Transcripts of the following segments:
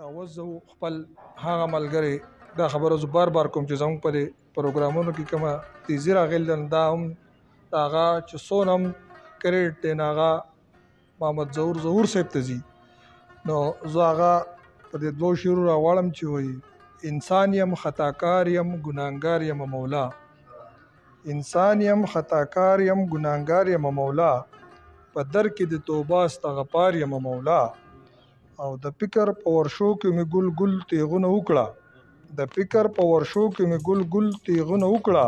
اوس زه خپل هغه ملګری دا خبره زه بار بار کوم چې زموږ په دې پروګرامونو کې کومه تیزي راغلې ده، دا هم د هغه چې څونه هم کریډټ دی نو هغه محمد ظهور صاحب ته ځي. نو زه هغه په دې دوو شعرو راواړم چې وایي: انسان یم خطاکار یم ګناهګار یم مولا، انسان یم خطاکار یم ګناهګار یم مولا، په در کې د توبه استغفار یم مولا. او د فکر په ورشو کې مې ګل ګل تیغونه وکړه، د فکر په ورشو کې مې ګل ګل تیغونه وکړه،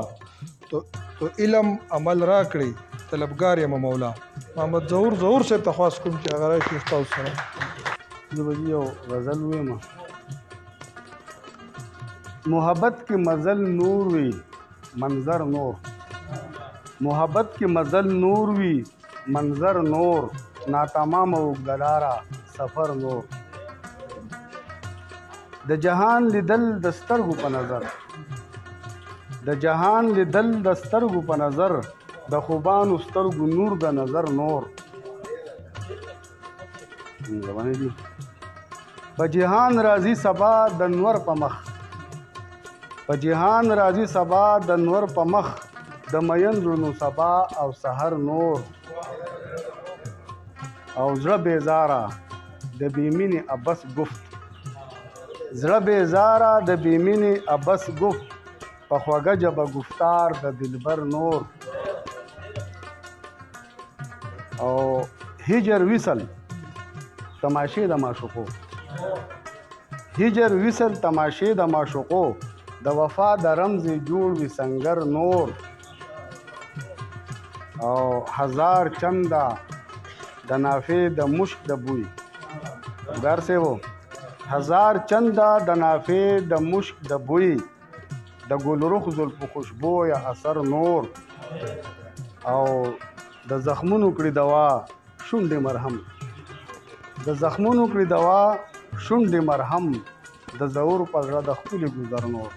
تو علم عمل را کړي طلبګار یم مولا. محمد ظهور صاحب ته خواست کوم چې هغه راشي ستاسو سره. زه به یو غزل ویم: محبت کې مزل نور وي منظر نور، محبت کې مزل نور وي منظر نور، ناتمام اوږدلاره سفر نور. د جهان لیدل د سترګو په نظر، د جهان لیدل د سترګو په نظر، د خوبانو سترګو نور د نظر نور. په جهان راځي سبا د نور په مخ، په جهان راځي سبا د نور په مخ، د مین زړونو سبا او سحر نور. او زړه بیزاره د بیمینې ابس گفت، زړه بیزاره د بیمینې ابس گفت، په خوږه ژبه گفتار د دلبر نور. او هجر وصل تماشې د معشوقو، هجر وصل تماشې د معشوقو، د وفا د رمز جوړ وي سنگر نور. او هزار چنده د نافې د مشک د بوی، در سے وہ هزار چنده د نافې د مشک د بوی، د ګلرخ زلفو خوشبو یا اثر نور. او د زخمونو کړي دوا شونډې مرهم، د زخمونو کړي دوا شونډې مرهم، د ظهور په زړه د ښکلي ګلزار نور.